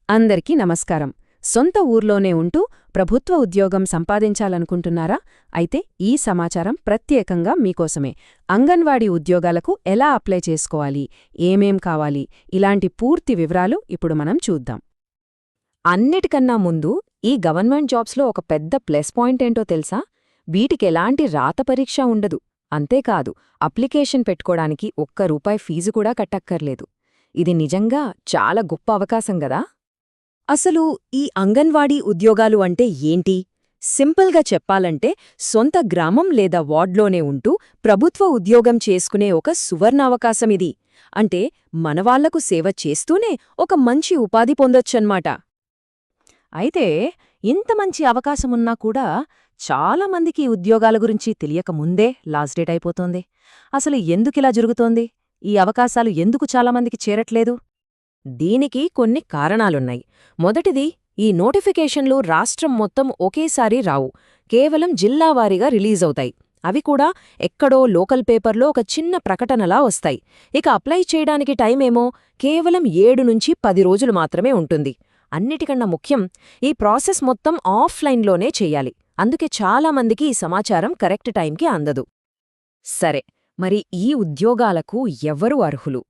అందరికీ నమస్కారం. సొంత ఊర్లోనే ఉంటూ ప్రభుత్వ ఉద్యోగం సంపాదించాలనుకుంటున్నారా? అయితే ఈ సమాచారం ప్రత్యేకంగా మీకోసమే. అంగన్వాడీ ఉద్యోగాలకు ఎలా అప్లై చేసుకోవాలి, ఏమేం కావాలి, ఇలాంటి పూర్తి వివరాలు ఇప్పుడు మనం చూద్దాం. అన్నిటికన్నా ముందు ఈ గవర్నమెంట్ జాబ్స్లో ఒక పెద్ద ప్లస్ పాయింట్ ఏంటో తెలుసా? వీటికెలాంటి రాత పరీక్ష ఉండదు. అంతేకాదు, అప్లికేషన్ పెట్టుకోడానికి ₹1 ఫీజు కూడా కట్టక్కర్లేదు. ఇది నిజంగా చాలా గొప్ప అవకాశం గదా? అసలు ఈ అంగన్వాడీ ఉద్యోగాలు అంటే ఏంటి? సింపుల్గా చెప్పాలంటే సొంత గ్రామం లేదా వార్డ్లోనే ఉంటూ ప్రభుత్వ ఉద్యోగం చేసుకునే ఒక సువర్ణావకాశమిది. అంటే మనవాళ్లకు సేవ చేస్తూనే ఒక మంచి ఉపాధి పొందొచ్చన్మాట. అయితే ఇంత మంచి అవకాశమున్నా కూడా చాలామందికి ఈ ఉద్యోగాల గురించి తెలియకముందే లాస్ట్ డేట్ అయిపోతోంది. అసలు ఎందుకిలా జరుగుతోంది? ఈ అవకాశాలు ఎందుకు చాలామందికి చేరట్లేదు? దీనికి కొన్ని కారణాలున్నాయి. మొదటిది, ఈ నోటిఫికేషన్లు రాష్ట్రం మొత్తం ఒకేసారి రావు, కేవలం జిల్లావారీగా రిలీజవుతాయి. అవి కూడా ఎక్కడో లోకల్ పేపర్లో ఒక చిన్న ప్రకటనలా వస్తాయి. ఇక అప్లై చేయడానికి టైమేమో కేవలం 7 నుంచి 10 రోజులు మాత్రమే ఉంటుంది. అన్నిటికన్నా ముఖ్యం, ఈ ప్రాసెస్ మొత్తం ఆఫ్లైన్లోనే చెయ్యాలి. అందుకే చాలామందికి ఈ సమాచారం కరెక్ట్ టైంకి అందదు. సరే, మరి ఈ ఉద్యోగాలకు ఎవరు అర్హులు?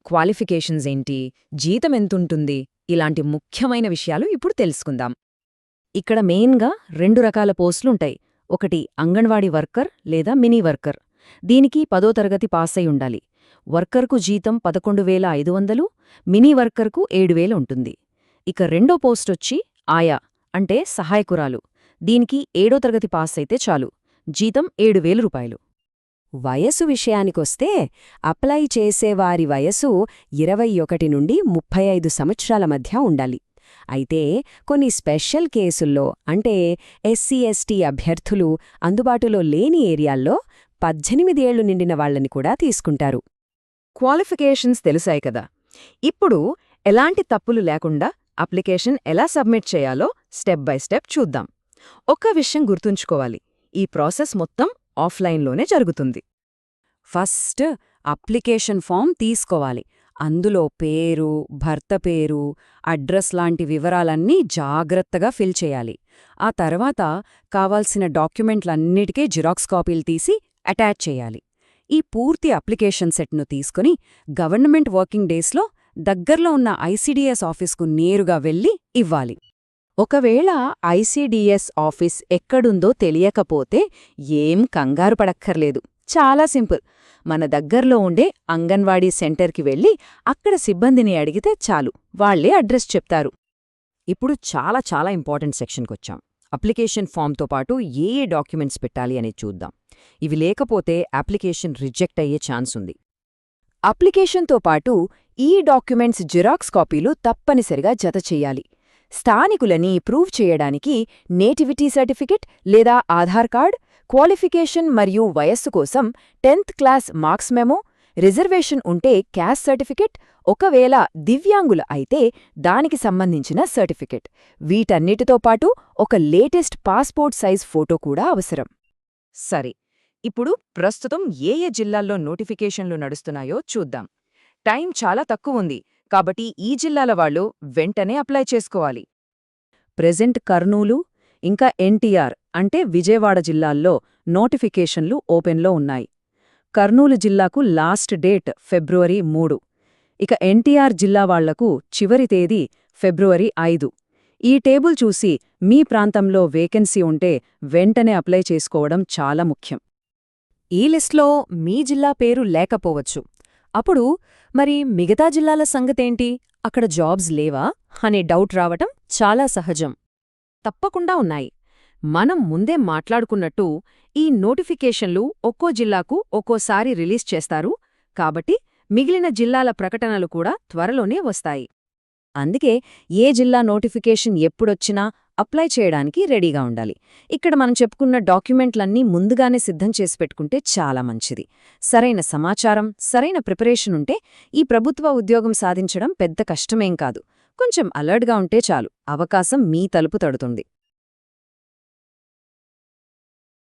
క్వాలిఫికేషన్స్ ఏంటి? జీతమెంతుంటుంది? ఇలాంటి ముఖ్యమైన విషయాలు ఇప్పుడు తెలుసుకుందాం. ఇక్కడ మెయిన్గా 2 రకాల పోస్టులుంటాయి. ఒకటి అంగన్వాడీ వర్కర్ లేదా మినీ వర్కర్. దీనికి 10వ తరగతి పాసై ఉండాలి. వర్కర్కు జీతం 11,500, మినీ వర్కర్కు 7,000 ఉంటుంది. ఇక రెండో పోస్టొచ్చి ఆయా, అంటే సహాయకురాలు. దీనికి 7వ తరగతి పాసైతే చాలు, జీతం ₹7,000. వయసు విషయానికొస్తే అప్లై చేసేవారి వయసు 21 నుండి 35 సంవత్సరాల మధ్య ఉండాలి. అయితే కొన్ని స్పెషల్ కేసుల్లో, అంటే ఎస్సీ/ఎస్టీ అభ్యర్థులు అందుబాటులో లేని ఏరియాల్లో 18 ఏళ్లు నిండిన వాళ్లని కూడా తీసుకుంటారు. క్వాలిఫికేషన్స్ తెలిసాయి కదా. ఇప్పుడు ఎలాంటి తప్పులు లేకుండా అప్లికేషన్ ఎలా సబ్మిట్ చేయాలో స్టెప్ బై స్టెప్ చూద్దాం. ఒక్క విషయం గుర్తుంచుకోవాలి, ఈ ప్రాసెస్ మొత్తం ఆఫ్లైన్లోనే జరుగుతుంది. ఫస్ట్ అప్లికేషన్ ఫామ్ తీసుకోవాలి. అందులో పేరు, భర్త పేరు, అడ్రస్ లాంటి వివరాలన్నీ జాగ్రత్తగా ఫిల్ చేయాలి. ఆ తర్వాత కావాల్సిన డాక్యుమెంట్లన్నిటికీ జిరాక్స్ కాపీలు తీసి అటాచ్ చేయాలి. ఈ పూర్తి అప్లికేషన్ సెట్ను తీసుకుని గవర్నమెంట్ వర్కింగ్ డేస్లో దగ్గర్లో ఉన్న ఐసీడీఎస్ ఆఫీస్కు నేరుగా వెళ్లి ఇవ్వాలి. ఒకవేళ ఐసీడీఎస్ ఆఫీస్ ఎక్కడుందో తెలియకపోతే ఏం కంగారు పడక్కర్లేదు. చాలా సింపుల్. మన దగ్గర్లో ఉండే అంగన్వాడీ సెంటర్కి వెళ్ళి అక్కడ సిబ్బందిని అడిగితే చాలు, వాళ్లే అడ్రస్ చెప్తారు. ఇప్పుడు చాలా ఇంపార్టెంట్ సెక్షన్కొచ్చాం. అప్లికేషన్ ఫామ్తో పాటు ఏ డాక్యుమెంట్స్ పెట్టాలి అనేది చూద్దాం. ఇవి లేకపోతే అప్లికేషన్ రిజెక్ట్ అయ్యే ఛాన్స్ ఉంది. అప్లికేషన్తో పాటు ఈ డాక్యుమెంట్స్ జిరాక్స్ కాపీలు తప్పనిసరిగా జతచెయ్యాలి. స్థానికులని ప్రూవ్ చేయడానికి నేటివిటీ సర్టిఫికెట్ లేదా ఆధార్ కార్డ్, క్వాలిఫికేషన్ మరియు వయస్సు కోసం 10th class marks memo, reservation ఉంటే క్యాస్ట్ సర్టిఫికెట్, ఒకవేళ దివ్యాంగుల అయితే దానికి సంబంధించిన సర్టిఫికెట్. వీటన్నిటితో పాటు ఒక లేటెస్ట్ పాస్పోర్ట్ సైజ్ ఫోటో కూడా అవసరం. సరే, ఇప్పుడు ప్రస్తుతం ఏ జిల్లాల్లో నోటిఫికేషన్లు నడుస్తున్నాయో చూద్దాం. టైం చాలా తక్కువుంది కాబట్టి ఈ జిల్లాల వాళ్ళు వెంటనే అప్లై చేసుకోవాలి. ప్రెజెంట్ కర్నూలు, ఇంకా ఎన్టీఆర్ అంటే విజయవాడ జిల్లాల్లో నోటిఫికేషన్లు ఓపెన్లో ఉన్నాయి. కర్నూలు జిల్లాకు లాస్ట్ డేట్ ఫిబ్రవరి 3. ఇక ఎన్టీఆర్ జిల్లా వాళ్లకు చివరి తేదీ ఫిబ్రవరి 5. ఈ టేబుల్ చూసి మీ ప్రాంతంలో వేకెన్సీ ఉంటే వెంటనే అప్లై చేసుకోవడం చాలా ముఖ్యం. ఈ లిస్ట్లో మీ జిల్లా పేరు లేకపోవచ్చు. అప్పుడు మరి మిగతా జిల్లాల సంగతేంటి? అక్కడ జాబ్స్ లేవా అనే డౌట్ రావటం చాలా సహజం. తప్పకుండా ఉన్నాయి. మనం ముందే మాట్లాడుకున్నట్టు ఈ నోటిఫికేషన్లు ఒక్కో జిల్లాకు ఒక్కోసారి రిలీజ్ చేస్తారు. కాబట్టి మిగిలిన జిల్లాల ప్రకటనలు కూడా త్వరలోనే వస్తాయి. అందుకే ఏ జిల్లా నోటిఫికేషన్ ఎప్పుడొచ్చినా అప్లై చేయడానికి రెడీగా ఉండాలి. ఇక్కడ మనం చెప్పుకున్న డాక్యుమెంట్లన్నీ ముందుగానే సిద్ధం చేసి పెట్టుకుంటే చాలా మంచిది. సరైన సమాచారం, సరైన ప్రిపరేషన్ ఉంటే ఈ ప్రభుత్వ ఉద్యోగం సాధించడం పెద్ద కష్టమేం కాదు. కొంచెం అలర్ట్గా ఉంటే చాలు, అవకాశం మీ తలుపు తడుతుంది.